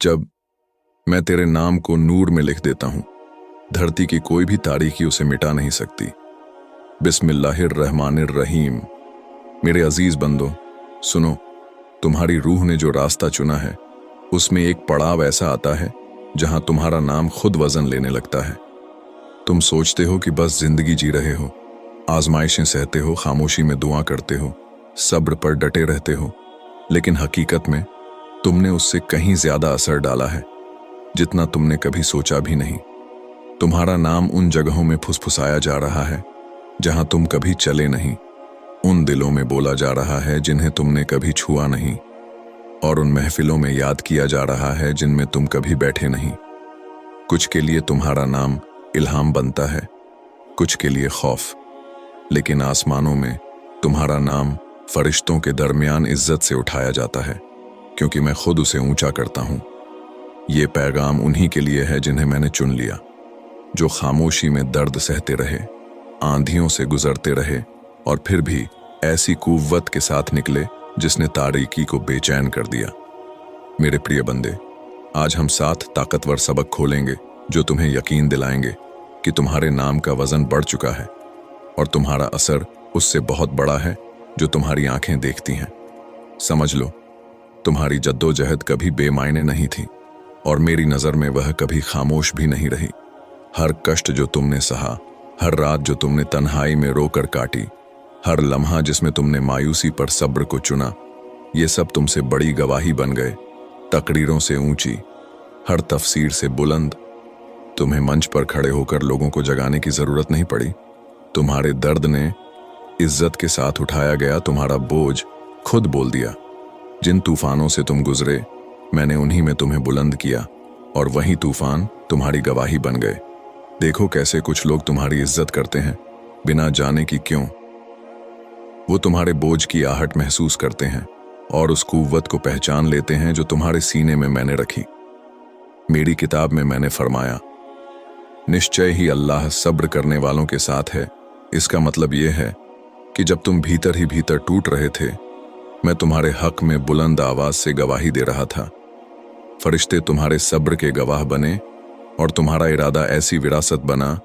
जब मैं तेरे नाम को नूर में लिख देता हूं, धरती की कोई भी तारीकी उसे मिटा नहीं सकती। बिस्मिल्लाहिर्रहमानिर्रहीम। मेरे अजीज बंदो, सुनो, तुम्हारी रूह ने जो रास्ता चुना है उसमें एक पड़ाव ऐसा आता है जहां तुम्हारा नाम खुद वजन लेने लगता है। तुम सोचते हो कि बस जिंदगी जी रहे हो, आजमाइशें सहते हो, खामोशी में दुआ करते हो, सब्र पर डटे रहते हो, लेकिन हकीकत में तुमने उससे कहीं ज्यादा असर डाला है जितना तुमने कभी सोचा भी नहीं। तुम्हारा नाम उन जगहों में फुसफुसाया जा रहा है जहां तुम कभी चले नहीं, उन दिलों में बोला जा रहा है जिन्हें तुमने कभी छुआ नहीं, और उन महफिलों में याद किया जा रहा है जिनमें तुम कभी बैठे नहीं। कुछ के लिए तुम्हारा नाम इल्हाम बनता है, कुछ के लिए खौफ, लेकिन आसमानों में तुम्हारा नाम फरिश्तों के दरमियान इज्जत से उठाया जाता है, क्योंकि मैं खुद उसे ऊंचा करता हूं। ये पैगाम उन्हीं के लिए है जिन्हें मैंने चुन लिया, जो खामोशी में दर्द सहते रहे, आंधियों से गुजरते रहे, और फिर भी ऐसी कुव्वत के साथ निकले जिसने तारीकी को बेचैन कर दिया। मेरे प्रिय बंदे, आज हम 7 ताकतवर सबक खोलेंगे जो तुम्हें यकीन दिलाएंगे कि तुम्हारे नाम का वजन बढ़ चुका है और तुम्हारा असर उससे बहुत बड़ा है जो तुम्हारी आंखें देखती हैं। समझ लो, तुम्हारी जद्दोजहद कभी बेमायने नहीं थी, और मेरी नज़र में वह कभी खामोश भी नहीं रही। हर कष्ट जो तुमने सहा, हर रात जो तुमने तन्हाई में रोकर काटी, हर लम्हा जिसमें तुमने मायूसी पर सब्र को चुना, ये सब तुमसे बड़ी गवाही बन गए। तकरीरों से ऊंची, हर तफसीर से बुलंद। तुम्हें मंच पर खड़े होकर लोगों को जगाने की जरूरत नहीं पड़ी। तुम्हारे दर्द ने इज्जत के साथ उठाया गया, तुम्हारा बोझ खुद बोल दिया। जिन तूफानों से तुम गुजरे, मैंने उन्हीं में तुम्हें बुलंद किया, और वही तूफान तुम्हारी गवाही बन गए। देखो कैसे कुछ लोग तुम्हारी इज्जत करते हैं बिना जाने कि क्यों। वो तुम्हारे बोझ की आहट महसूस करते हैं और उस कुव्वत को पहचान लेते हैं जो तुम्हारे सीने में मैंने रखी। मेरी किताब में मैंने फरमाया, निश्चय ही अल्लाह सब्र करने वालों के साथ है। इसका मतलब यह है कि जब तुम भीतर ही भीतर टूट रहे थे, मैं तुम्हारे हक में बुलंद आवाज से गवाही दे रहा था। फरिश्ते तुम्हारे सब्र के गवाह बने, और तुम्हारा इरादा ऐसी विरासत बना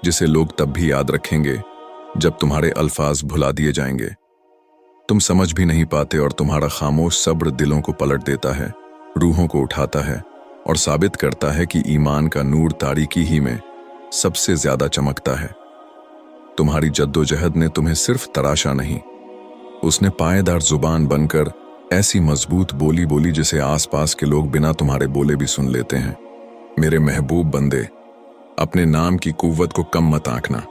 जिसे लोग तब भी याद रखेंगे जब तुम्हारे अल्फाज भुला दिए जाएंगे। तुम समझ भी नहीं पाते, और तुम्हारा खामोश सब्र दिलों को पलट देता है, रूहों को उठाता है, और साबित करता है कि ईमान का नूर तारीकी ही में सबसे ज्यादा चमकता है। तुम्हारी जद्दोजहद ने तुम्हें सिर्फ तराशा नहीं, उसने पायेदार जुबान बनकर ऐसी मजबूत बोली बोली जिसे आसपास के लोग बिना तुम्हारे बोले भी सुन लेते हैं। मेरे महबूब बंदे, अपने नाम की कुव्वत को कम मत आंकना।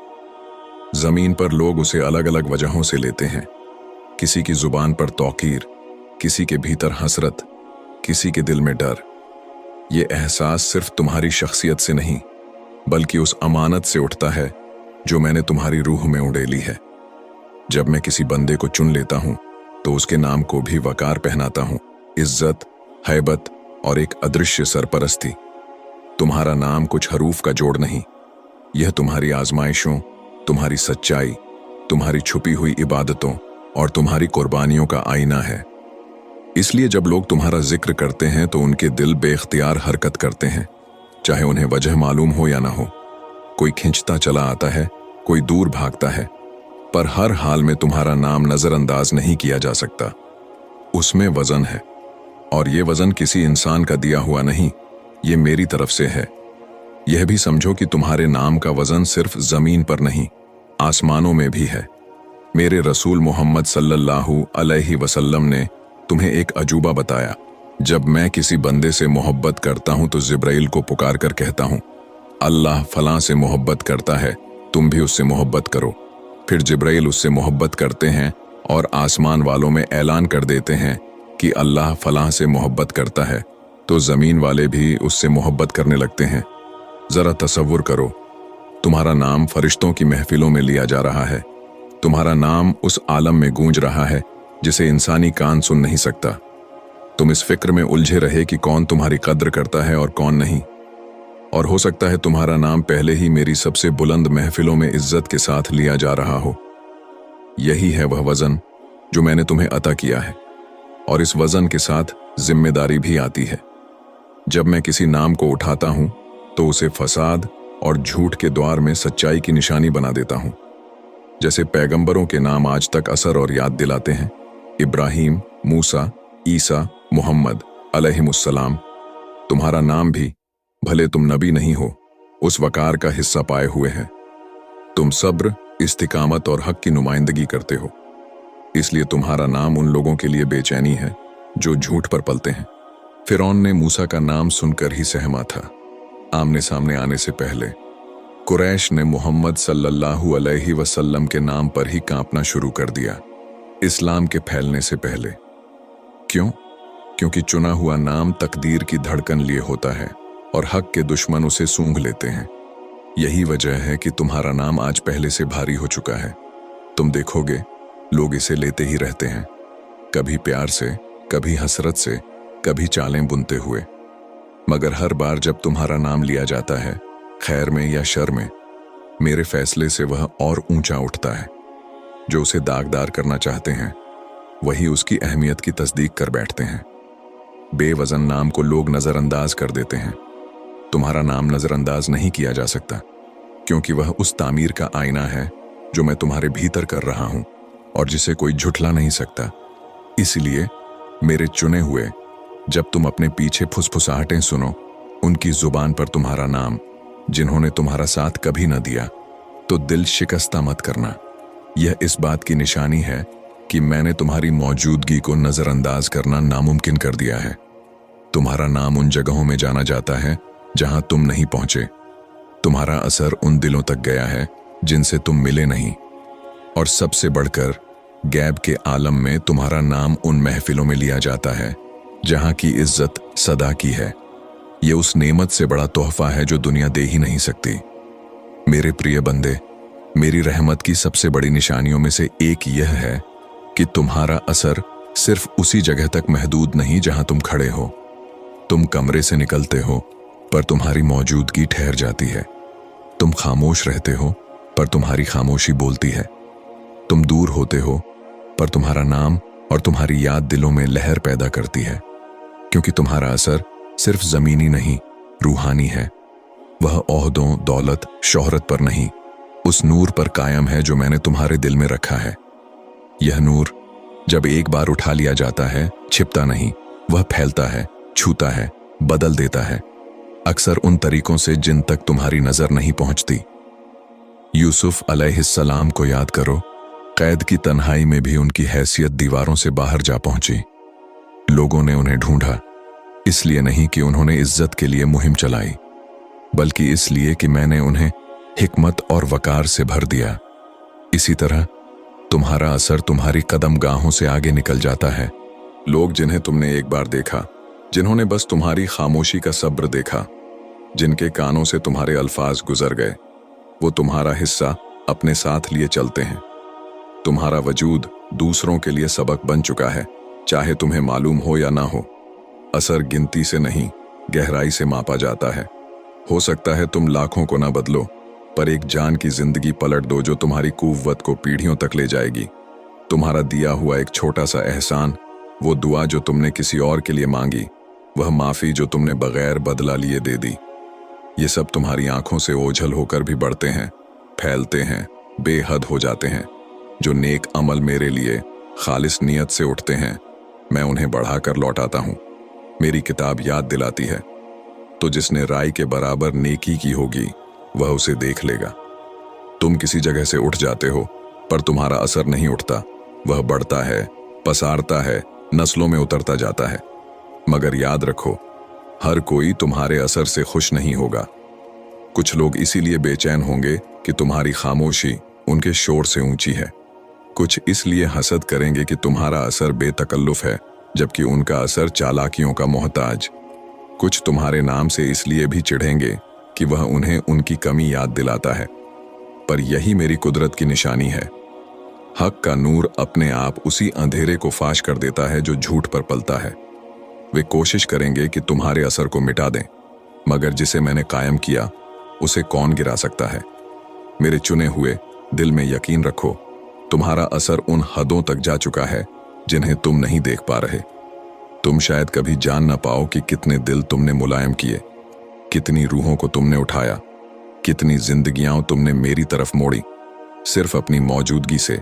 जमीन पर लोग उसे अलग अलग वजहों से लेते हैं। किसी की जुबान पर तौकीर, किसी के भीतर हसरत, किसी के दिल में डर। ये एहसास सिर्फ तुम्हारी शख्सियत से नहीं, बल्कि उस अमानत से उठता है जो मैंने तुम्हारी रूह में उड़ेली है। जब मैं किसी बंदे को चुन लेता हूं तो उसके नाम को भी वकार पहनाता हूं, इज्जत, हैबत और एक अदृश्य सरपरस्ती। तुम्हारा नाम कुछ हरूफ का जोड़ नहीं, यह तुम्हारी आजमाइशों, तुम्हारी सच्चाई, तुम्हारी छुपी हुई इबादतों और तुम्हारी कुर्बानियों का आईना है। इसलिए जब लोग तुम्हारा जिक्र करते हैं तो उनके दिल बेख्तियार हरकत करते हैं, चाहे उन्हें वजह मालूम हो या ना हो। कोई खिंचता चला आता है, कोई दूर भागता है, पर हर हाल में तुम्हारा नाम नजरअंदाज नहीं किया जा सकता। उसमें वजन है, और ये वजन किसी इंसान का दिया हुआ नहीं, ये मेरी तरफ से है। यह भी समझो कि तुम्हारे नाम का वजन सिर्फ जमीन पर नहीं, आसमानों में भी है। मेरे रसूल मोहम्मद सल्लल्लाहु अलैहि वसल्लम ने तुम्हें एक अजूबा बताया। जब मैं किसी बंदे से मोहब्बत करता हूं तो जिब्राइल को पुकार कर कहता हूं, अल्लाह फलां से मोहब्बत करता है, तुम भी उससे मोहब्बत करो। फिर जिब्राइल उससे मोहब्बत करते हैं और आसमान वालों में ऐलान कर देते हैं कि अल्लाह फलां से मोहब्बत करता है, तो जमीन वाले भी उससे मोहब्बत करने लगते हैं। जरा तसव्वुर करो, तुम्हारा नाम फरिश्तों की महफिलों में लिया जा रहा है। तुम्हारा नाम उस आलम में गूंज रहा है जिसे इंसानी कान सुन नहीं सकता। तुम इस फिक्र में उलझे रहे कि कौन तुम्हारी कद्र करता है और कौन नहीं, और हो सकता है तुम्हारा नाम पहले ही मेरी सबसे बुलंद महफिलों में इज्जत के साथ लिया जा रहा हो। यही है वह वजन जो मैंने तुम्हें अता किया है, और इस वजन के साथ जिम्मेदारी भी आती है। जब मैं किसी नाम को उठाता हूं तो उसे फसाद और झूठ के द्वार में सच्चाई की निशानी बना देता हूं। जैसे पैगंबरों के नाम आज तक असर और याद दिलाते हैं, इब्राहिम, मूसा, ईसा, मोहम्मद अलैहिमुस्सलाम। तुम्हारा नाम भी, भले तुम नबी नहीं हो, उस वकार का हिस्सा पाए हुए है। तुम सब्र, इस्तिकामत और हक की नुमाइंदगी करते हो, इसलिए तुम्हारा नाम उन लोगों के लिए बेचैनी है जो झूठ पर पलते हैं। फिरौन ने मूसा का नाम सुनकर ही सहमा था। आमने सामने आने से पहले कुरैश ने मोहम्मद सल्लल्लाहु अलैहि वसल्लम के नाम पर ही कांपना शुरू कर दिया, इस्लाम के फैलने से पहले। क्यों? क्योंकि चुना हुआ नाम तकदीर की धड़कन लिए होता है और हक के दुश्मन उसे सूंघ लेते हैं। यही वजह है कि तुम्हारा नाम आज पहले से भारी हो चुका है। तुम देखोगे लोग इसे लेते ही रहते हैं, कभी प्यार से, कभी हसरत से, कभी चालें बुनते हुए। मगर हर बार जब तुम्हारा नाम लिया जाता है, खैर में या शर में, मेरे फैसले से वह और ऊंचा उठता है। जो उसे दागदार करना चाहते हैं वही उसकी अहमियत की तस्दीक कर बैठते हैं। बेवजन नाम को लोग नजरअंदाज कर देते हैं। तुम्हारा नाम नजरअंदाज नहीं किया जा सकता, क्योंकि वह उस तामीर का आईना है जो मैं तुम्हारे भीतर कर रहा हूं और जिसे कोई झुठला नहीं सकता। इसलिए मेरे चुने हुए, जब तुम अपने पीछे फुसफुसाहटें सुनो, उनकी जुबान पर तुम्हारा नाम, जिन्होंने तुम्हारा साथ कभी न दिया, तो दिल शिकस्ता मत करना। यह इस बात की निशानी है कि मैंने तुम्हारी मौजूदगी को नजरअंदाज करना नामुमकिन कर दिया है। तुम्हारा नाम उन जगहों में जाना जाता है जहां तुम नहीं पहुंचे। तुम्हारा असर उन दिलों तक गया है जिनसे तुम मिले नहीं। और सबसे बढ़कर गैब के आलम में तुम्हारा नाम उन महफिलों में लिया जाता है जहां की इज्जत सदा की है। यह उस नेमत से बड़ा तोहफा है जो दुनिया दे ही नहीं सकती। मेरे प्रिय बंदे, मेरी रहमत की सबसे बड़ी निशानियों में से एक यह है कि तुम्हारा असर सिर्फ उसी जगह तक महदूद नहीं जहां तुम खड़े हो। तुम कमरे से निकलते हो पर तुम्हारी मौजूदगी ठहर जाती है। तुम खामोश रहते हो पर तुम्हारी खामोशी बोलती है। तुम दूर होते हो पर तुम्हारा नाम और तुम्हारी याद दिलों में लहर पैदा करती है, क्योंकि तुम्हारा असर सिर्फ जमीनी नहीं, रूहानी है। वह ओहदों, दौलत, शोहरत पर नहीं, उस नूर पर कायम है जो मैंने तुम्हारे दिल में रखा है। यह नूर जब एक बार उठा लिया जाता है, छिपता नहीं, वह फैलता है, छूता है, बदल देता है, अक्सर उन तरीकों से जिन तक तुम्हारी नजर नहीं पहुंचती। यूसुफ अलैहिस्सलाम को याद करो। कैद की तन्हाई में भी उनकी हैसियत दीवारों से बाहर जा पहुंची। लोगों ने उन्हें ढूंढा, इसलिए नहीं कि उन्होंने इज्जत के लिए मुहिम चलाई, बल्कि इसलिए कि मैंने उन्हें हिकमत और वकार से भर दिया। इसी तरह तुम्हारा असर तुम्हारी कदमगाहों से आगे निकल जाता है। लोग जिन्हें तुमने एक बार देखा, जिन्होंने बस तुम्हारी खामोशी का सब्र देखा, जिनके कानों से तुम्हारे अल्फाज गुजर गए, वो तुम्हारा हिस्सा अपने साथ लिए चलते हैं। तुम्हारा वजूद दूसरों के लिए सबक बन चुका है, चाहे तुम्हें मालूम हो या ना हो। असर गिनती से नहीं, गहराई से मापा जाता है। हो सकता है तुम लाखों को ना बदलो, पर एक जान की जिंदगी पलट दो जो तुम्हारी कुव्वत को पीढ़ियों तक ले जाएगी। तुम्हारा दिया हुआ एक छोटा सा एहसान, वो दुआ जो तुमने किसी और के लिए मांगी, वह माफी जो तुमने बगैर बदला लिए दे दी, ये सब तुम्हारी आंखों से ओझल होकर भी बढ़ते हैं, फैलते हैं, बेहद हो जाते हैं। जो नेक अमल मेरे लिए खालिस नियत से उठते हैं, मैं उन्हें बढ़ाकर लौटाता हूं। मेरी किताब याद दिलाती है, तो जिसने राई के बराबर नेकी की होगी वह उसे देख लेगा। तुम किसी जगह से उठ जाते हो पर तुम्हारा असर नहीं उठता, वह बढ़ता है, पसारता है, नस्लों में उतरता जाता है। मगर याद रखो, हर कोई तुम्हारे असर से खुश नहीं होगा। कुछ लोग इसीलिए बेचैन होंगे कि तुम्हारी खामोशी उनके शोर से ऊंची है। कुछ इसलिए हसद करेंगे कि तुम्हारा असर बेतकल्लुफ है, जबकि उनका असर चालाकियों का मोहताज। कुछ तुम्हारे नाम से इसलिए भी चिढ़ेंगे कि वह उन्हें उनकी कमी याद दिलाता है। पर यही मेरी कुदरत की निशानी है। हक का नूर अपने आप उसी अंधेरे को फाश कर देता है जो झूठ पर पलता है। वे कोशिश करेंगे कि तुम्हारे असर को मिटा दें, मगर जिसे मैंने कायम किया उसे कौन गिरा सकता है। मेरे चुने हुए, दिल में यकीन रखो, तुम्हारा असर उन हदों तक जा चुका है जिन्हें तुम नहीं देख पा रहे। तुम शायद कभी जान ना पाओ कि कितने दिल तुमने मुलायम किए, कितनी रूहों को तुमने उठाया, कितनी जिंदगियां तुमने मेरी तरफ मोड़ी, सिर्फ अपनी मौजूदगी से,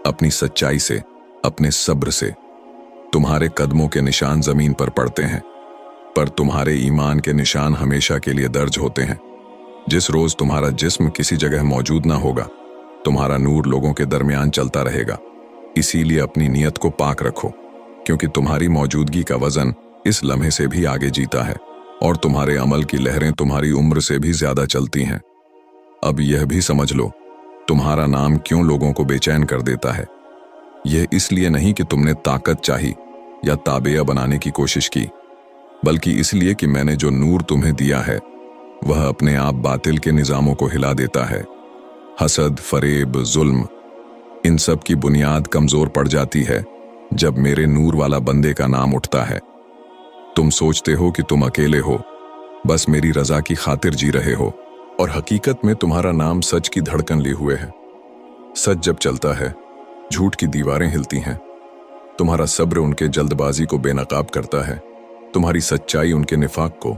अपनी सच्चाई से, अपने सब्र से। तुम्हारे कदमों के निशान जमीन पर पड़ते हैं, पर तुम्हारे ईमान के निशान हमेशा के लिए दर्ज होते हैं। जिस रोज तुम्हारा जिस्म किसी जगह मौजूद ना होगा, तुम्हारा नूर लोगों के दरमियान चलता रहेगा। इसीलिए अपनी नियत को पाक रखो, क्योंकि तुम्हारी मौजूदगी का वजन इस लम्हे से भी आगे जीता है और तुम्हारे अमल की लहरें तुम्हारी उम्र से भी ज्यादा चलती हैं। अब यह भी समझ लो, तुम्हारा नाम क्यों लोगों को बेचैन कर देता है। यह इसलिए नहीं कि तुमने ताकत चाही या ताबेया बनाने की कोशिश की, बल्कि इसलिए कि मैंने जो नूर तुम्हें दिया है वह अपने आप बातिल के निजामों को हिला देता है। हसद, फरेब, जुल्म, इन सब की बुनियाद कमजोर पड़ जाती है जब मेरे नूर वाला बंदे का नाम उठता है। तुम सोचते हो कि तुम अकेले हो, बस मेरी रजा की खातिर जी रहे हो, और हकीकत में तुम्हारा नाम सच की धड़कन लिए हुए है। सच जब चलता है, झूठ की दीवारें हिलती हैं। तुम्हारा सब्र उनके जल्दबाजी को बेनकाब करता है, तुम्हारी सच्चाई उनके निफाक को,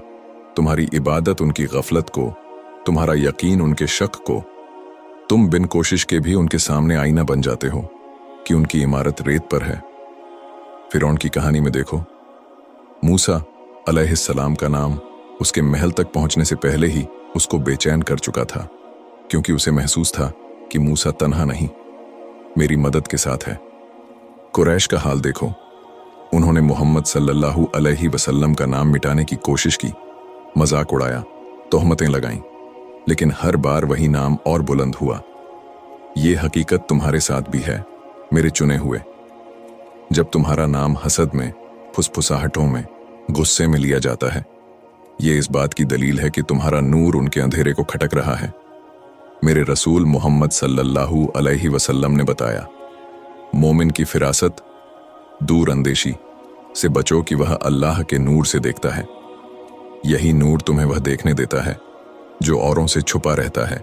तुम्हारी इबादत उनकी गफलत को, तुम्हारा यकीन उनके शक को। तुम बिन कोशिश के भी उनके सामने आईना बन जाते हो कि उनकी इमारत रेत पर है। फिरौन की कहानी में देखो, मूसा अलैहिस्सलाम का नाम उसके महल तक पहुंचने से पहले ही उसको बेचैन कर चुका था, क्योंकि उसे महसूस था कि मूसा तन्हा नहीं, मेरी मदद के साथ है। कुरैश का हाल देखो, उन्होंने मोहम्मद सल्लल्लाहु अलैहि वसल्लम का नाम मिटाने की कोशिश की, मजाक उड़ाया, तोहमतें लगाईं, लेकिन हर बार वही नाम और बुलंद हुआ। ये हकीकत तुम्हारे साथ भी है, मेरे चुने हुए। जब तुम्हारा नाम हसद में, फुसफुसाहटों में, गुस्से में लिया जाता है, ये इस बात की दलील है कि तुम्हारा नूर उनके अंधेरे को खटक रहा है। मेरे रसूल मोहम्मद सल्लल्लाहु अलैहि वसल्लम ने बताया, मोमिन की फिरासत दूर अंदेशी से बचो कि वह अल्लाह के नूर से देखता है। यही नूर तुम्हें वह देखने देता है जो औरों से छुपा रहता है,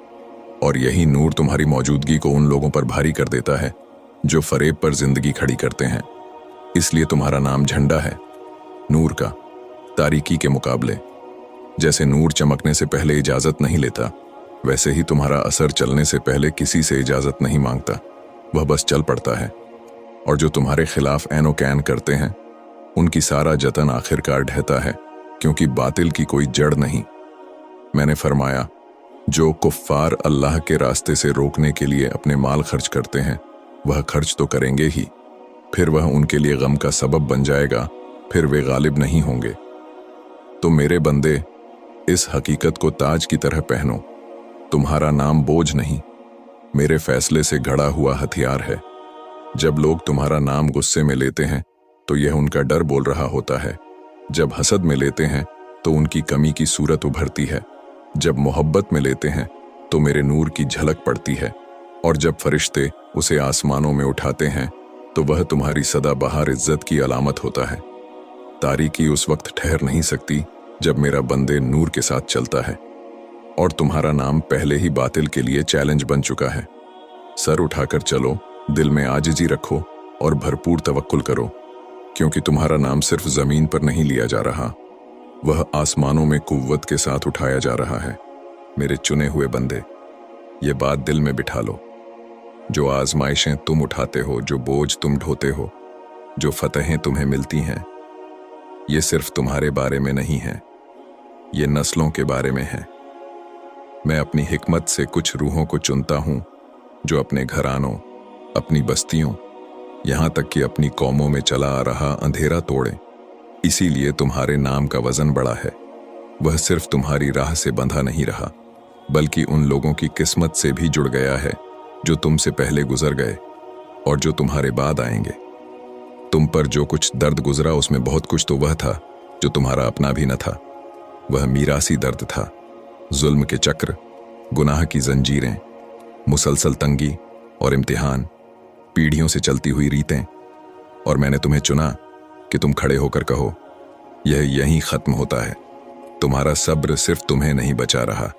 और यही नूर तुम्हारी मौजूदगी को उन लोगों पर भारी कर देता है जो फरेब पर जिंदगी खड़ी करते हैं। इसलिए तुम्हारा नाम झंडा है, नूर का, तारीकी के मुकाबले। जैसे नूर चमकने से पहले इजाजत नहीं लेता, वैसे ही तुम्हारा असर चलने से पहले किसी से इजाजत नहीं मांगता, वह बस चल पड़ता है। और जो तुम्हारे खिलाफ ऐनो कैन करते हैं, उनकी सारा जतन आखिरकार ढहता है, क्योंकि बातिल की कोई जड़ नहीं। मैंने फरमाया, जो कुफ्फार अल्लाह के रास्ते से रोकने के लिए अपने माल खर्च करते हैं, वह खर्च तो करेंगे ही, फिर वह उनके लिए गम का सबब बन जाएगा, फिर वे गालिब नहीं होंगे। तो मेरे बंदे, इस हकीकत को ताज की तरह पहनो, तुम्हारा नाम बोझ नहीं, मेरे फैसले से घड़ा हुआ हथियार है। जब लोग तुम्हारा नाम गुस्से में लेते हैं तो यह उनका डर बोल रहा होता है, जब हसद में लेते हैं तो उनकी कमी की सूरत उभरती है, जब मोहब्बत में लेते हैं तो मेरे नूर की झलक पड़ती है, और जब फरिश्ते उसे आसमानों में उठाते हैं तो वह तुम्हारी सदाबहार इज्जत की अलामत होता है। तारीकी उस वक्त ठहर नहीं सकती जब मेरा बंदे नूर के साथ चलता है, और तुम्हारा नाम पहले ही बातिल के लिए चैलेंज बन चुका है। सर उठाकर चलो, दिल में आजिज़ी रखो और भरपूर तवक्कुल करो, क्योंकि तुम्हारा नाम सिर्फ जमीन पर नहीं लिया जा रहा, वह आसमानों में कुव्वत के साथ उठाया जा रहा है। मेरे चुने हुए बंदे, ये बात दिल में बिठा लो, जो आजमाइशें तुम उठाते हो, जो बोझ तुम ढोते हो, जो फतहें तुम्हें मिलती हैं, ये सिर्फ तुम्हारे बारे में नहीं है, ये नस्लों के बारे में है। मैं अपनी हिकमत से कुछ रूहों को चुनता हूं जो अपने घरानों, अपनी बस्तियों, यहां तक कि अपनी कौमों में चला आ रहा अंधेरा तोड़े। इसीलिए तुम्हारे नाम का वजन बड़ा है, वह सिर्फ तुम्हारी राह से बंधा नहीं रहा, बल्कि उन लोगों की किस्मत से भी जुड़ गया है जो तुमसे पहले गुजर गए और जो तुम्हारे बाद आएंगे। तुम पर जो कुछ दर्द गुजरा उसमें बहुत कुछ तो वह था जो तुम्हारा अपना भी न था। वह मीरासी दर्द था, जुल्म के चक्र, गुनाह की जंजीरें, मुसलसल तंगी और इम्तिहान, पीढ़ियों से चलती हुई रीतें। और मैंने तुम्हें चुना कि तुम खड़े होकर कहो, यह यहीं खत्म होता है। तुम्हारा सब्र सिर्फ तुम्हें नहीं बचा रहा,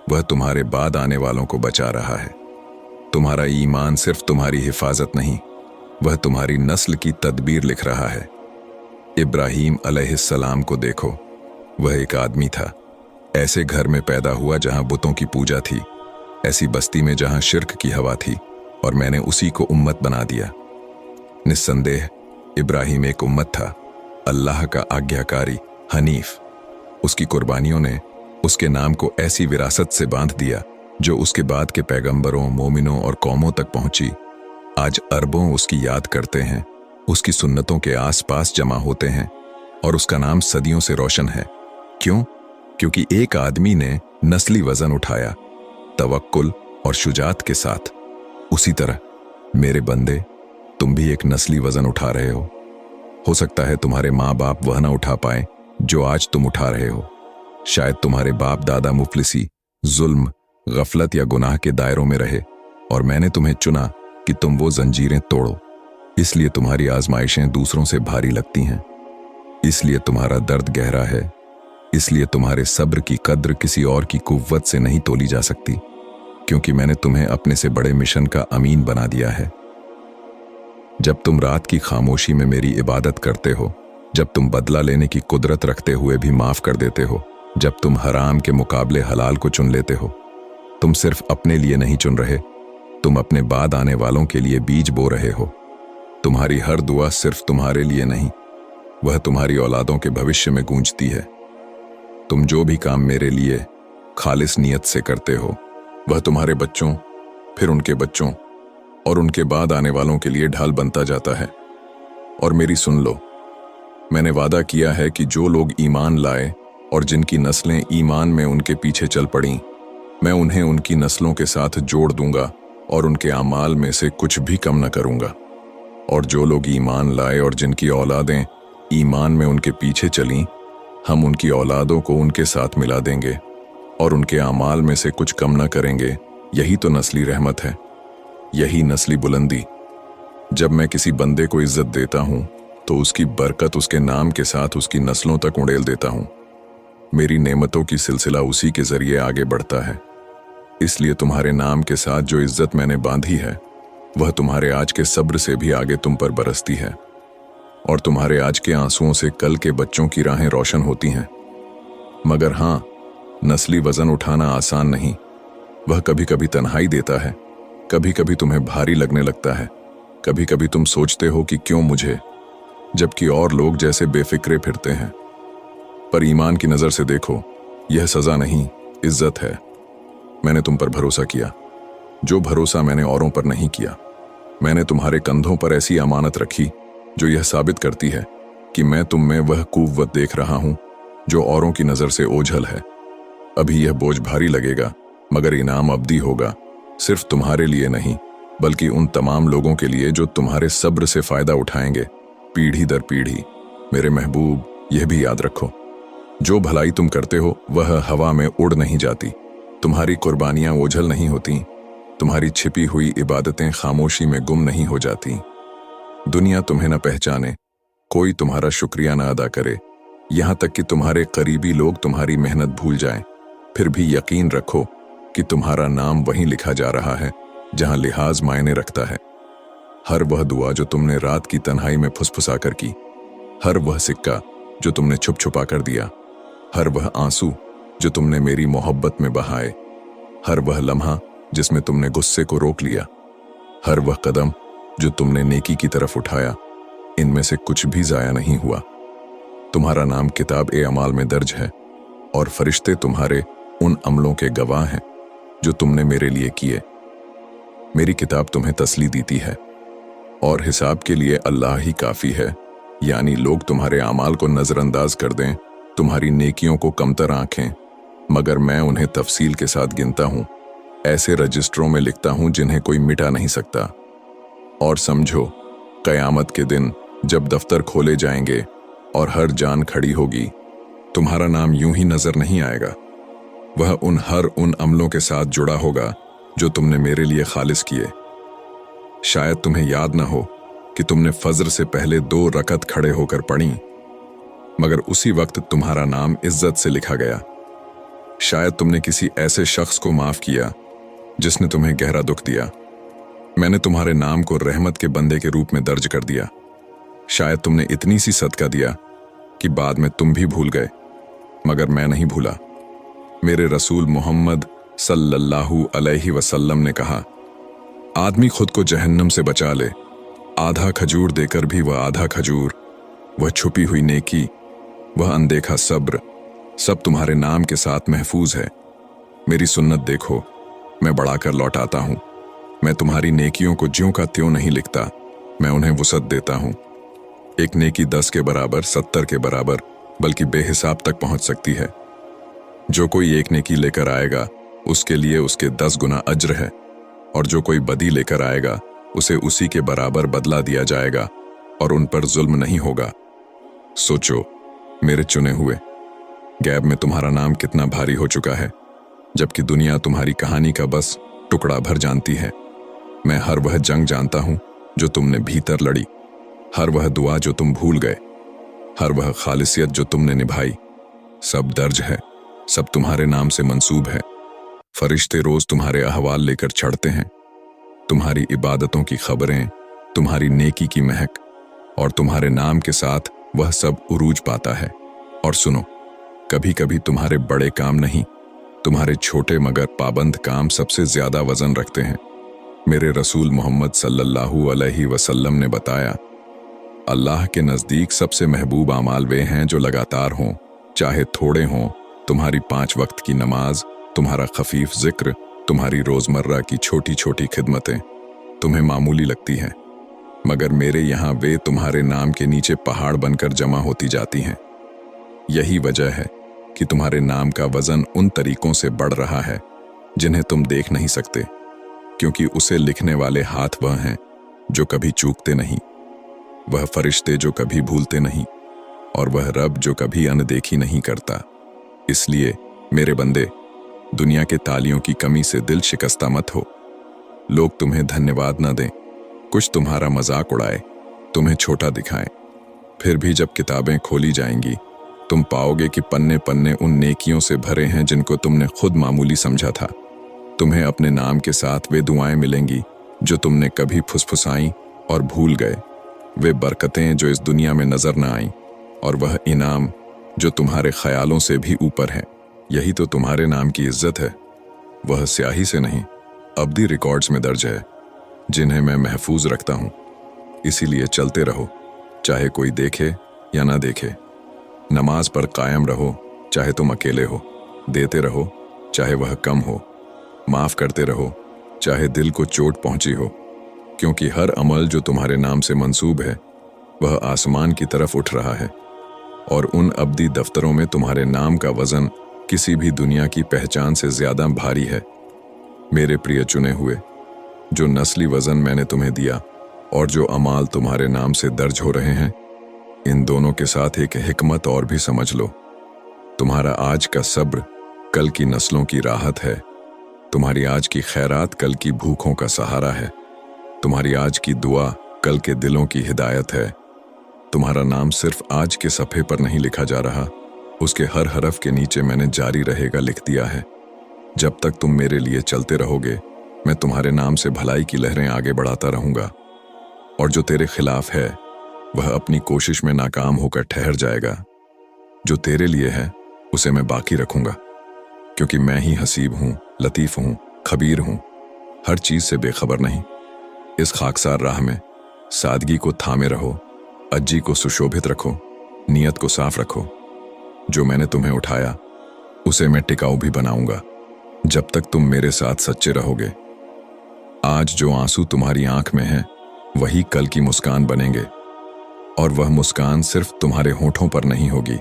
वह तुम्हारे बाद आने वालों को बचा रहा है। तुम्हारा ईमान सिर्फ तुम्हारी हिफाजत नहीं, वह तुम्हारी नस्ल की तदबीर लिख रहा है। इब्राहीम अलैहिस्सलाम को देखो, वह एक आदमी था। ऐसे घर में पैदा हुआ जहां बुतों की पूजा थी, ऐसी बस्ती में जहां शिर्क की हवा थी, और मैंने उसी को उम्मत बना दिया। निस्संदेह इब्राहीम एक उम्मत था, अल्लाह का आज्ञाकारी हनीफ। उसकी कुर्बानियों ने उसके नाम को ऐसी विरासत से बांध दिया जो उसके बाद के पैगंबरों, मोमिनों और कौमों तक पहुंची। आज अरबों उसकी याद करते हैं, उसकी सुन्नतों के आसपास जमा होते हैं, और उसका नाम सदियों से रोशन है। क्यों? क्योंकि एक आदमी ने नस्ली वजन उठाया, तवक्कुल और शुजात के साथ। उसी तरह मेरे बंदे, तुम भी एक नस्ली वजन उठा रहे हो सकता है तुम्हारे माँ बाप वह ना उठा पाए जो आज तुम उठा रहे हो। शायद तुम्हारे बाप दादा मुफलिसी, जुल्म, गफलत या गुनाह के दायरों में रहे, और मैंने तुम्हें चुना कि तुम वो जंजीरें तोड़ो। इसलिए तुम्हारी आजमाइशें दूसरों से भारी लगती हैं, इसलिए तुम्हारा दर्द गहरा है, इसलिए तुम्हारे सब्र की कद्र किसी और की कुव्वत से नहीं तोली जा सकती, क्योंकि मैंने तुम्हें अपने से बड़े मिशन का अमीन बना दिया है। जब तुम रात की खामोशी में मेरी इबादत करते हो, जब तुम बदला लेने की कुदरत रखते हुए भी माफ कर देते हो, जब तुम हराम के मुकाबले हलाल को चुन लेते हो, तुम सिर्फ अपने लिए नहीं चुन रहे, तुम अपने बाद आने वालों के लिए बीज बो रहे हो। तुम्हारी हर दुआ सिर्फ तुम्हारे लिए नहीं, वह तुम्हारी औलादों के भविष्य में गूंजती है। तुम जो भी काम मेरे लिए खालिस नियत से करते हो, वह तुम्हारे बच्चों, फिर उनके बच्चों और उनके बाद आने वालों के लिए ढाल बनता जाता है। और मेरी सुन लो, मैंने वादा किया है कि जो लोग ईमान लाए और जिनकी नस्लें ईमान में उनके पीछे चल पड़ीं, मैं उन्हें उनकी नस्लों के साथ जोड़ दूंगा और उनके आमाल में से कुछ भी कम न करूंगा। और जो लोग ईमान लाए और जिनकी औलादें ईमान में उनके पीछे चलीं, हम उनकी औलादों को उनके साथ मिला देंगे और उनके आमाल में से कुछ कम न करेंगे। यही तो नस्ली रहमत है, यही नस्ली बुलंदी। जब मैं किसी बंदे को इज्जत देता हूं तो उसकी बरकत उसके नाम के साथ उसकी नस्लों तक उड़ेल देता हूं। मेरी नेमतों की सिलसिला उसी के जरिए आगे बढ़ता है। इसलिए तुम्हारे नाम के साथ जो इज्जत मैंने बांधी है, वह तुम्हारे आज के सब्र से भी आगे तुम पर बरसती है, और तुम्हारे आज के आंसुओं से कल के बच्चों की राहें रोशन होती हैं। मगर हां, नस्ली वजन उठाना आसान नहीं। वह कभी कभी तन्हाई देता है, कभी कभी तुम्हें भारी लगने लगता है, कभी कभी तुम सोचते हो कि क्यों मुझे, जबकि और लोग जैसे बेफिक्रे फिरते हैं। पर ईमान की नजर से देखो, यह सजा नहीं, इज्जत है। मैंने तुम पर भरोसा किया, जो भरोसा मैंने औरों पर नहीं किया। मैंने तुम्हारे कंधों पर ऐसी अमानत रखी जो यह साबित करती है कि मैं तुम में वह कुव्वत देख रहा हूं जो औरों की नजर से ओझल है। अभी यह बोझ भारी लगेगा, मगर इनाम अब्दी होगा, सिर्फ तुम्हारे लिए नहीं, बल्कि उन तमाम लोगों के लिए जो तुम्हारे सब्र से फायदा उठाएंगे, पीढ़ी दर पीढ़ी। मेरे महबूब, यह भी याद रखो, जो भलाई तुम करते हो वह हवा में उड़ नहीं जाती, तुम्हारी कुर्बानियां ओझल नहीं होती, तुम्हारी छिपी हुई इबादतें खामोशी में गुम नहीं हो जाती। दुनिया तुम्हें न पहचाने, कोई तुम्हारा शुक्रिया न अदा करे, यहां तक कि तुम्हारे करीबी लोग तुम्हारी मेहनत भूल जाएं, फिर भी यकीन रखो कि तुम्हारा नाम वहीं लिखा जा रहा है जहां लिहाज मायने रखता है। हर वह दुआ जो तुमने रात की तन्हाई में फुसफुसा कर की, हर वह सिक्का जो तुमने छुप छुपा कर दिया, हर वह आंसू जो तुमने मेरी मोहब्बत में बहाए, हर वह लम्हा जिसमें तुमने गुस्से को रोक लिया, हर वह कदम जो तुमने नेकी की तरफ उठाया, इनमें से कुछ भी जाया नहीं हुआ। तुम्हारा नाम किताब ए अमाल में दर्ज है, और फरिश्ते तुम्हारे उन अमलों के गवाह हैं जो तुमने मेरे लिए किए। मेरी किताब तुम्हें तसली देती है, और हिसाब के लिए अल्लाह ही काफी है। यानी लोग तुम्हारे अमाल को नजरअंदाज कर दें, तुम्हारी नेकियों को कमतर आंखें, मगर मैं उन्हें तफसील के साथ गिनता हूं, ऐसे रजिस्टरों में लिखता हूं जिन्हें कोई मिटा नहीं सकता। और समझो, कयामत के दिन जब दफ्तर खोले जाएंगे और हर जान खड़ी होगी, तुम्हारा नाम यूं ही नजर नहीं आएगा। वह उन अमलों के साथ जुड़ा होगा जो तुमने मेरे लिए खालिस किए। शायद तुम्हें याद न हो कि तुमने फज्र से पहले 2 रकत खड़े होकर पढ़ी, मगर उसी वक्त तुम्हारा नाम इज्जत से लिखा गया। शायद तुमने किसी ऐसे शख्स को माफ किया जिसने तुम्हें गहरा दुख दिया। मैंने तुम्हारे नाम को रहमत के बंदे के रूप में दर्ज कर दिया। शायद तुमने इतनी सी सदका दिया कि बाद में तुम भी भूल गए, मगर मैं नहीं भूला। मेरे रसूल मोहम्मद सल्लल्लाहु अलैहि वसल्लम ने कहा, आदमी खुद को जहन्नम से बचा ले, आधा खजूर देकर भी वह आधा खजूर, वह छुपी हुई नेकी, वह अनदेखा सब्र, सब तुम्हारे नाम के साथ महफूज है। मेरी सुन्नत देखो, मैं बढ़ाकर लौटाता हूँ। मैं तुम्हारी नेकियों को ज्यों का त्यों नहीं लिखता, मैं उन्हें वुसअत देता हूँ। एक नेकी 10 के बराबर, 70 के बराबर, बल्कि बेहिसाब तक पहुंच सकती है। जो कोई एक नेकी लेकर आएगा उसके लिए उसके 10 गुना अज्र है, और जो कोई बदी लेकर आएगा उसे उसी के बराबर बदला दिया जाएगा, और उन पर जुल्म नहीं होगा। सोचो मेरे चुने हुए, गैब में तुम्हारा नाम कितना भारी हो चुका है, जबकि दुनिया तुम्हारी कहानी का बस टुकड़ा भर जानती है। मैं हर वह जंग जानता हूं जो तुमने भीतर लड़ी, हर वह दुआ जो तुम भूल गए, हर वह खालिसियत जो तुमने निभाई, सब दर्ज है, सब तुम्हारे नाम से मंसूब है। फरिश्ते रोज तुम्हारे अहवाल लेकर चढ़ते हैं, तुम्हारी इबादतों की खबरें, तुम्हारी नेकी की महक, और तुम्हारे नाम के साथ वह सब उरूज पाता है। और सुनो, कभी कभी तुम्हारे बड़े काम नहीं, तुम्हारे छोटे मगर पाबंद काम सबसे ज्यादा वजन रखते हैं। मेरे रसूल मोहम्मद सल्लल्लाहु अलैहि वसल्लम ने बताया, अल्लाह के नज़दीक सबसे महबूब आमाल वे हैं जो लगातार हों, चाहे थोड़े हों। तुम्हारी 5 वक्त की नमाज, तुम्हारा खफीफ जिक्र, तुम्हारी रोज़मर्रा की छोटी छोटी खिदमतें तुम्हें मामूली लगती हैं, मगर मेरे यहाँ वे तुम्हारे नाम के नीचे पहाड़ बनकर जमा होती जाती हैं। यही वजह है कि तुम्हारे नाम का वज़न उन तरीकों से बढ़ रहा है जिन्हें तुम देख नहीं सकते, क्योंकि उसे लिखने वाले हाथ वह हैं जो कभी चूकते नहीं, वह फरिश्ते जो कभी भूलते नहीं, और वह रब जो कभी अनदेखी नहीं करता। इसलिए मेरे बंदे, दुनिया के तालियों की कमी से दिल शिकस्ता मत हो। लोग तुम्हें धन्यवाद न दें, कुछ तुम्हारा मजाक उड़ाए, तुम्हें छोटा दिखाएं, फिर भी जब किताबें खोली जाएंगी तुम पाओगे कि पन्ने पन्ने उन नेकियों से भरे हैं जिनको तुमने खुद मामूली समझा था। तुम्हें अपने नाम के साथ वे दुआएं मिलेंगी जो तुमने कभी फुसफुसाई और भूल गए, वे बरकतें जो इस दुनिया में नजर न आईं, और वह इनाम जो तुम्हारे ख्यालों से भी ऊपर है। यही तो तुम्हारे नाम की इज्जत है। वह स्याही से नहीं, अब्दी रिकॉर्ड्स में दर्ज है, जिन्हें मैं महफूज रखता हूँ। इसीलिए चलते रहो, चाहे कोई देखे या ना देखे। नमाज पर कायम रहो, चाहे तुम अकेले हो। देते रहो, चाहे वह कम हो। माफ करते रहो, चाहे दिल को चोट पहुंची हो, क्योंकि हर अमल जो तुम्हारे नाम से मंसूब है वह आसमान की तरफ उठ रहा है, और उन अब्दी दफ्तरों में तुम्हारे नाम का वजन किसी भी दुनिया की पहचान से ज्यादा भारी है। मेरे प्रिय चुने हुए, जो नस्ली वजन मैंने तुम्हें दिया और जो अमाल तुम्हारे नाम से दर्ज हो रहे हैं, इन दोनों के साथ एक हिकमत और भी समझ लो। तुम्हारा आज का सब्र कल की नस्लों की राहत है, तुम्हारी आज की खैरात कल की भूखों का सहारा है, तुम्हारी आज की दुआ कल के दिलों की हिदायत है। तुम्हारा नाम सिर्फ आज के सफ़े पर नहीं लिखा जा रहा, उसके हर हरफ के नीचे मैंने जारी रहेगा लिख दिया है। जब तक तुम मेरे लिए चलते रहोगे, मैं तुम्हारे नाम से भलाई की लहरें आगे बढ़ाता रहूंगा, और जो तेरे खिलाफ है वह अपनी कोशिश में नाकाम होकर ठहर जाएगा। जो तेरे लिए है उसे मैं बाकी रखूंगा, क्योंकि मैं ही हसीब हूं, लतीफ हूं, खबीर हूं, हर चीज से बेखबर नहीं। इस खाकसार राह में सादगी को थामे रहो, अज्जी को सुशोभित रखो, नियत को साफ रखो। जो मैंने तुम्हें उठाया उसे मैं टिकाऊ भी बनाऊंगा, जब तक तुम मेरे साथ सच्चे रहोगे। आज जो आंसू तुम्हारी आंख में है वही कल की मुस्कान बनेंगे, और वह मुस्कान सिर्फ तुम्हारे होठों पर नहीं होगी,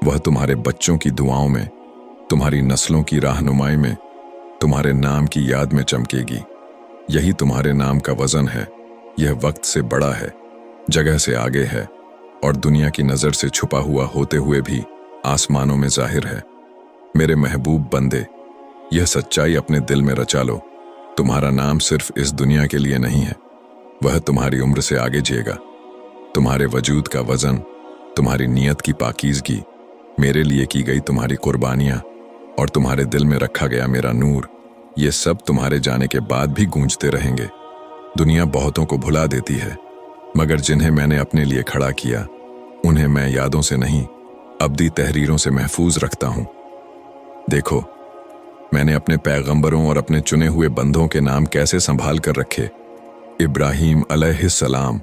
वह तुम्हारे बच्चों की दुआओं में, तुम्हारी नस्लों की राहनुमाई में, तुम्हारे नाम की याद में चमकेगी। यही तुम्हारे नाम का वजन है। यह वक्त से बड़ा है, जगह से आगे है, और दुनिया की नजर से छुपा हुआ होते हुए भी आसमानों में जाहिर है। मेरे महबूब बंदे, यह सच्चाई अपने दिल में रचा लो। तुम्हारा नाम सिर्फ इस दुनिया के लिए नहीं है, वह तुम्हारी उम्र से आगे जिएगा। तुम्हारे वजूद का वजन, तुम्हारी नीयत की पाकीज़गी, मेरे लिए की गई तुम्हारी कुर्बानियां, और तुम्हारे दिल में रखा गया मेरा नूर, ये सब तुम्हारे जाने के बाद भी गूंजते रहेंगे। दुनिया बहुतों को भुला देती है, मगर जिन्हें मैंने अपने लिए खड़ा किया उन्हें मैं यादों से नहीं अब्दी तहरीरों से महफूज रखता हूं। देखो, मैंने अपने पैगंबरों और अपने चुने हुए बंदों के नाम कैसे संभाल कर रखे। इब्राहीम अलैहिस्सलाम,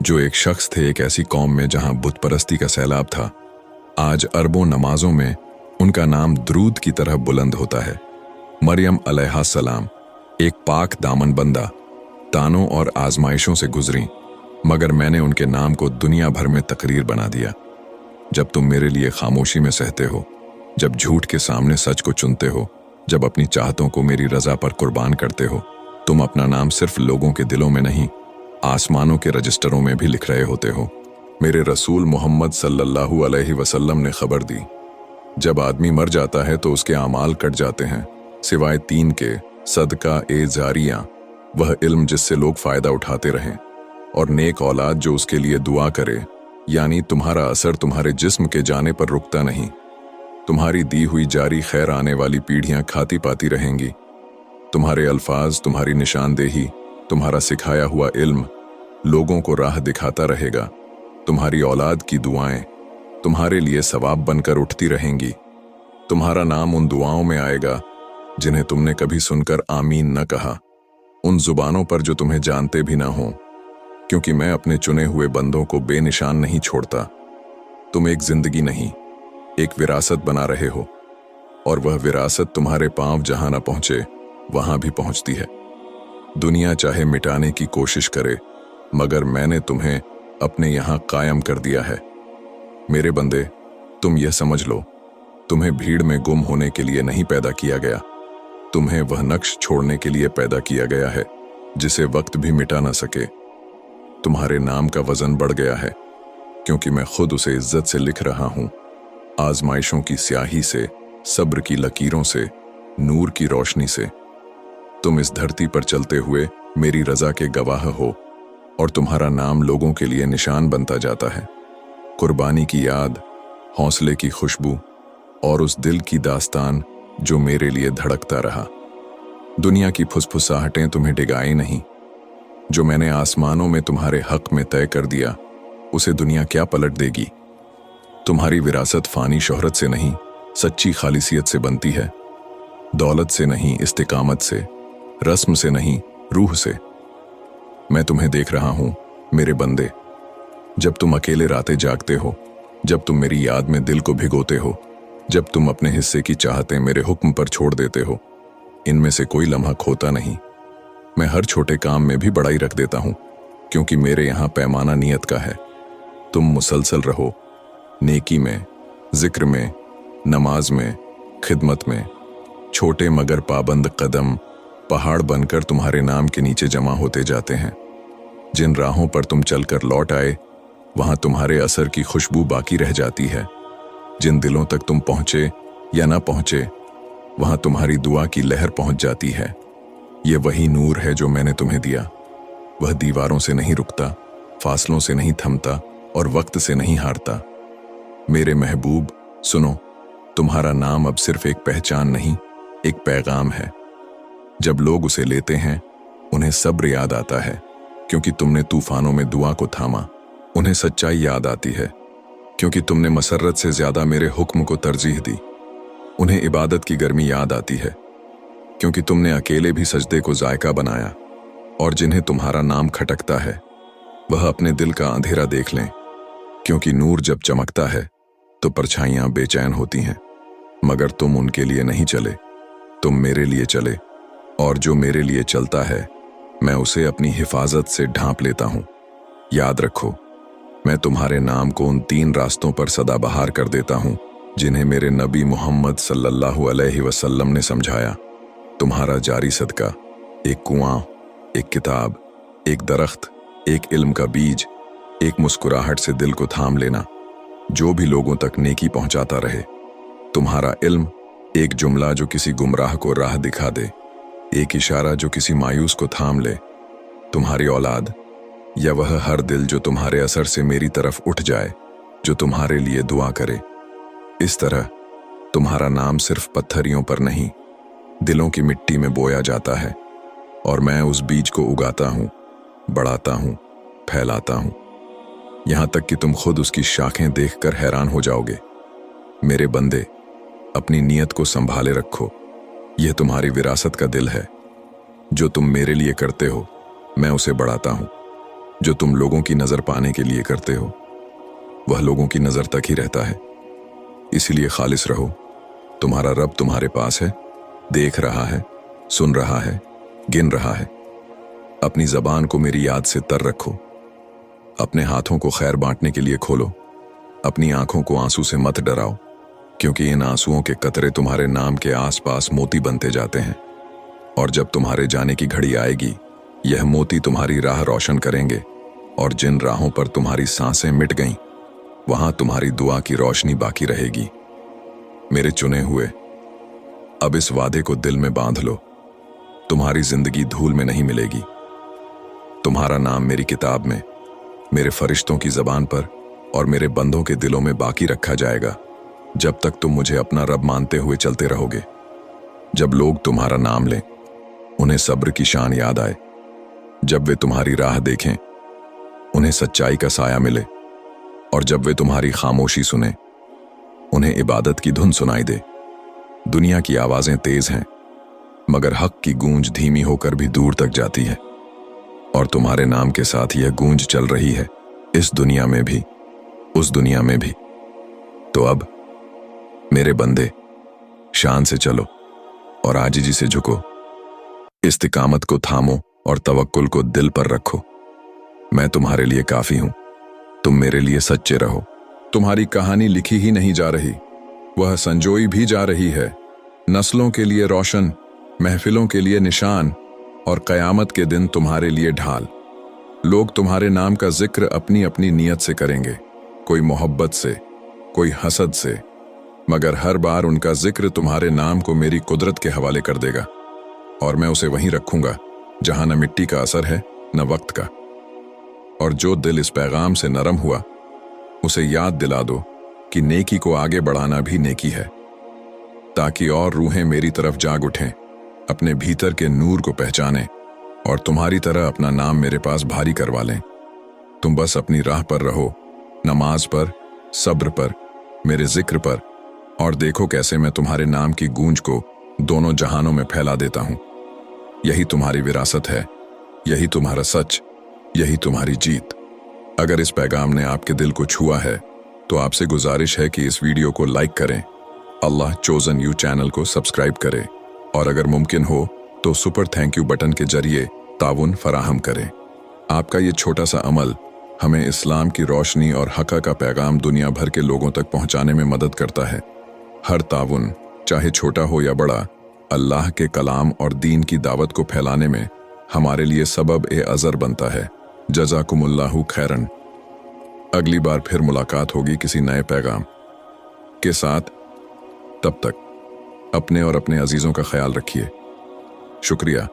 जो एक शख्स थे एक ऐसी कौम में जहां बुत परस्ती का सैलाब था, आज अरबों नमाजों में उनका नाम द्रूद की तरह बुलंद होता है। मरियम अलैहिस्सलाम, एक पाक दामन बंदा, तानों और आजमाइशों से गुजरी, मगर मैंने उनके नाम को दुनिया भर में तकरीर बना दिया। जब तुम मेरे लिए खामोशी में सहते हो, जब झूठ के सामने सच को चुनते हो, जब अपनी चाहतों को मेरी रजा पर कुर्बान करते हो, तुम अपना नाम सिर्फ लोगों के दिलों में नहीं, आसमानों के रजिस्टरों में भी लिख रहे होते हो। मेरे रसूल मोहम्मद सल्लल्लाहु अलैहि वसल्लम ने खबर दी, जब आदमी मर जाता है तो उसके आमाल कट जाते हैं, सिवाय 3 के, सदका ए जारिया, वह इल्म जिससे लोग फायदा उठाते रहें, और नेक औलाद जो उसके लिए दुआ करे। यानी तुम्हारा असर तुम्हारे जिस्म के जाने पर रुकता नहीं। तुम्हारी दी हुई जारी खैर आने वाली पीढ़ियां खाती पाती रहेंगी। तुम्हारे अल्फाज, तुम्हारी निशानदेही, तुम्हारा सिखाया हुआ इल्म लोगों को राह दिखाता रहेगा। तुम्हारी औलाद की दुआएं तुम्हारे लिए सवाब बनकर उठती रहेंगी। तुम्हारा नाम उन दुआओं में आएगा जिन्हें तुमने कभी सुनकर आमीन न कहा, उन जुबानों पर जो तुम्हें जानते भी ना हों, क्योंकि मैं अपने चुने हुए बंदों को बेनिशान नहीं छोड़ता। तुम एक जिंदगी नहीं, एक विरासत बना रहे हो, और वह विरासत तुम्हारे पांव जहां न पहुंचे वहां भी पहुंचती है। दुनिया चाहे मिटाने की कोशिश करे, मगर मैंने तुम्हें अपने यहां कायम कर दिया है। मेरे बंदे, तुम यह समझ लो, तुम्हें भीड़ में गुम होने के लिए नहीं पैदा किया गया, तुम्हें वह नक्श छोड़ने के लिए पैदा किया गया है जिसे वक्त भी मिटा ना सके। तुम्हारे नाम का वजन बढ़ गया है, क्योंकि मैं खुद उसे इज्जत से लिख रहा हूं, आजमाइशों की स्याही से, सब्र की लकीरों से, नूर की रोशनी से। तुम इस धरती पर चलते हुए मेरी रजा के गवाह हो, और तुम्हारा नाम लोगों के लिए निशान बनता जाता है। कुर्बानी की याद, हौसले की खुशबू, और उस दिल की दास्तान जो मेरे लिए धड़कता रहा। दुनिया की फुसफुसाहटें तुम्हें डिगाई नहीं। जो मैंने आसमानों में तुम्हारे हक में तय कर दिया, उसे दुनिया क्या पलट देगी। तुम्हारी विरासत फानी शोहरत से नहीं, सच्ची खालिसियत से बनती है। दौलत से नहीं, इस्तिकामत से, रस्म से नहीं, रूह से। मैं तुम्हें देख रहा हूं मेरे बंदे, जब तुम अकेले रातें जागते हो, जब तुम मेरी याद में दिल को भिगोते हो, जब तुम अपने हिस्से की चाहतें मेरे हुक्म पर छोड़ देते हो। इनमें से कोई लम्हा खोता नहीं। मैं हर छोटे काम में भी बड़ाई रख देता हूं, क्योंकि मेरे यहां पैमाना नियत का है। तुम मुसलसल रहो, नेकी में, जिक्र में, नमाज में, खिदमत में। छोटे मगर पाबंद कदम पहाड़ बनकर तुम्हारे नाम के नीचे जमा होते जाते हैं। जिन राहों पर तुम चलकर लौट आए, वहां तुम्हारे असर की खुशबू बाकी रह जाती है। जिन दिलों तक तुम पहुंचे या ना पहुंचे, वहां तुम्हारी दुआ की लहर पहुंच जाती है। ये वही नूर है जो मैंने तुम्हें दिया। वह दीवारों से नहीं रुकता, फासलों से नहीं थमता, और वक्त से नहीं हारता। मेरे महबूब, सुनो, तुम्हारा नाम अब सिर्फ एक पहचान नहीं, एक पैगाम है। जब लोग उसे लेते हैं, उन्हें सब्र याद आता है, क्योंकि तुमने तूफानों में दुआ को थामा। उन्हें सच्चाई याद आती है, क्योंकि तुमने मसरत से ज्यादा मेरे हुक्म को तरजीह दी। उन्हें इबादत की गर्मी याद आती है, क्योंकि तुमने अकेले भी सजदे को जायका बनाया। और जिन्हें तुम्हारा नाम खटकता है, वह अपने दिल का अंधेरा देख लें, क्योंकि नूर जब चमकता है तो परछाइयां बेचैन होती हैं। मगर तुम उनके लिए नहीं चले, तुम मेरे लिए चले, और जो मेरे लिए चलता है, मैं उसे अपनी हिफाजत से ढांप लेता हूं। याद रखो, मैं तुम्हारे नाम को उन 3 रास्तों पर सदाबहार कर देता हूं जिन्हें मेरे नबी मोहम्मद सल्लल्लाहु अलैहि वसल्लम ने समझाया। तुम्हारा जारी सदका, एक कुआं, एक किताब, एक दरख्त, एक इल्म का बीज, एक मुस्कुराहट से दिल को थाम लेना, जो भी लोगों तक नेकी पहुंचाता रहे। तुम्हारा इल्म, एक जुमला जो किसी गुमराह को राह दिखा दे, एक इशारा जो किसी मायूस को थाम ले। तुम्हारी औलाद, या वह हर दिल जो तुम्हारे असर से मेरी तरफ उठ जाए, जो तुम्हारे लिए दुआ करे। इस तरह तुम्हारा नाम सिर्फ पत्थरियों पर नहीं, दिलों की मिट्टी में बोया जाता है, और मैं उस बीज को उगाता हूं, बढ़ाता हूं, फैलाता हूं, यहां तक कि तुम खुद उसकी शाखें देखकर हैरान हो जाओगे। मेरे बंदे, अपनी नीयत को संभाले रखो। यह तुम्हारी विरासत का दिल है। जो तुम मेरे लिए करते हो, मैं उसे बढ़ाता हूं। जो तुम लोगों की नजर पाने के लिए करते हो, वह लोगों की नजर तक ही रहता है। इसीलिए खालिस रहो। तुम्हारा रब तुम्हारे पास है, देख रहा है, सुन रहा है, गिन रहा है। अपनी जबान को मेरी याद से तर रखो। अपने हाथों को खैर बांटने के लिए खोलो। अपनी आंखों को आंसू से मत डराओ, क्योंकि इन आंसुओं के कतरे तुम्हारे नाम के आसपास मोती बनते जाते हैं। और जब तुम्हारे जाने की घड़ी आएगी, यह मोती तुम्हारी राह रोशन करेंगे। और जिन राहों पर तुम्हारी सांसें मिट गईं, वहां तुम्हारी दुआ की रोशनी बाकी रहेगी। मेरे चुने हुए, अब इस वादे को दिल में बांध लो। तुम्हारी जिंदगी धूल में नहीं मिलेगी। तुम्हारा नाम मेरी किताब में, मेरे फरिश्तों की जबान पर और मेरे बंदों के दिलों में बाकी रखा जाएगा, जब तक तुम मुझे अपना रब मानते हुए चलते रहोगे। जब लोग तुम्हारा नाम लें, उन्हें सब्र की शान याद आए। जब वे तुम्हारी राह देखें, उन्हें सच्चाई का साया मिले। और जब वे तुम्हारी खामोशी सुने, उन्हें इबादत की धुन सुनाई दे। दुनिया की आवाजें तेज हैं, मगर हक की गूंज धीमी होकर भी दूर तक जाती है। और तुम्हारे नाम के साथ यह गूंज चल रही है, इस दुनिया में भी, उस दुनिया में भी। तो अब मेरे बंदे, शान से चलो और आजिजी से झुको। इस्तिकामत को थामो और तवक्कुल को दिल पर रखो। मैं तुम्हारे लिए काफी हूं, तुम मेरे लिए सच्चे रहो। तुम्हारी कहानी लिखी ही नहीं जा रही, वह संजोई भी जा रही है। नस्लों के लिए रोशन, महफिलों के लिए निशान और कयामत के दिन तुम्हारे लिए ढाल। लोग तुम्हारे नाम का जिक्र अपनी अपनी नीयत से करेंगे, कोई मोहब्बत से, कोई हसद से, मगर हर बार उनका जिक्र तुम्हारे नाम को मेरी कुदरत के हवाले कर देगा। और मैं उसे वहीं रखूंगा जहां न मिट्टी का असर है, न वक्त का। और जो दिल इस पैगाम से नरम हुआ, उसे याद दिला दो कि नेकी को आगे बढ़ाना भी नेकी है, ताकि और रूहें मेरी तरफ जाग उठें, अपने भीतर के नूर को पहचानें और तुम्हारी तरह अपना नाम मेरे पास भारी करवा लें। तुम बस अपनी राह पर रहो, नमाज पर, सब्र पर, मेरे जिक्र पर, और देखो कैसे मैं तुम्हारे नाम की गूंज को दोनों जहानों में फैला देता हूं। यही तुम्हारी विरासत है, यही तुम्हारा सच, यही तुम्हारी जीत। अगर इस पैगाम ने आपके दिल को छुआ है, तो आपसे गुजारिश है कि इस वीडियो को लाइक करें, अल्लाह चोजन यू चैनल को सब्सक्राइब करें, और अगर मुमकिन हो तो सुपर थैंक यू बटन के जरिए ताउन फराहम करें। आपका ये छोटा सा अमल हमें इस्लाम की रोशनी और हक़ का पैगाम दुनिया भर के लोगों तक पहुंचाने में मदद करता है। हर ताउन, चाहे छोटा हो या बड़ा, अल्लाह के कलाम और दीन की दावत को फैलाने में हमारे लिए सबब ए अज़र बनता है। जज़ाकुमुल्लाहु खैरन। अगली बार फिर मुलाकात होगी किसी नए पैगाम के साथ। तब तक अपने और अपने अजीज़ों का ख्याल रखिए। शुक्रिया,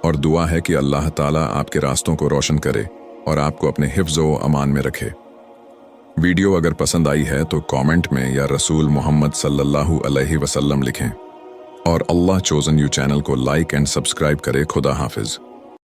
और दुआ है कि अल्लाह ताला आपके रास्तों को रोशन करे और आपको अपने हिफ्ज़ व अमान में रखे। वीडियो अगर पसंद आई है तो कमेंट में या रसूल मोहम्मद सल्लल्लाहु अलैहि वसल्लम लिखें, और अल्लाह चोजन यू चैनल को लाइक एंड सब्सक्राइब करे। खुदा हाफिज।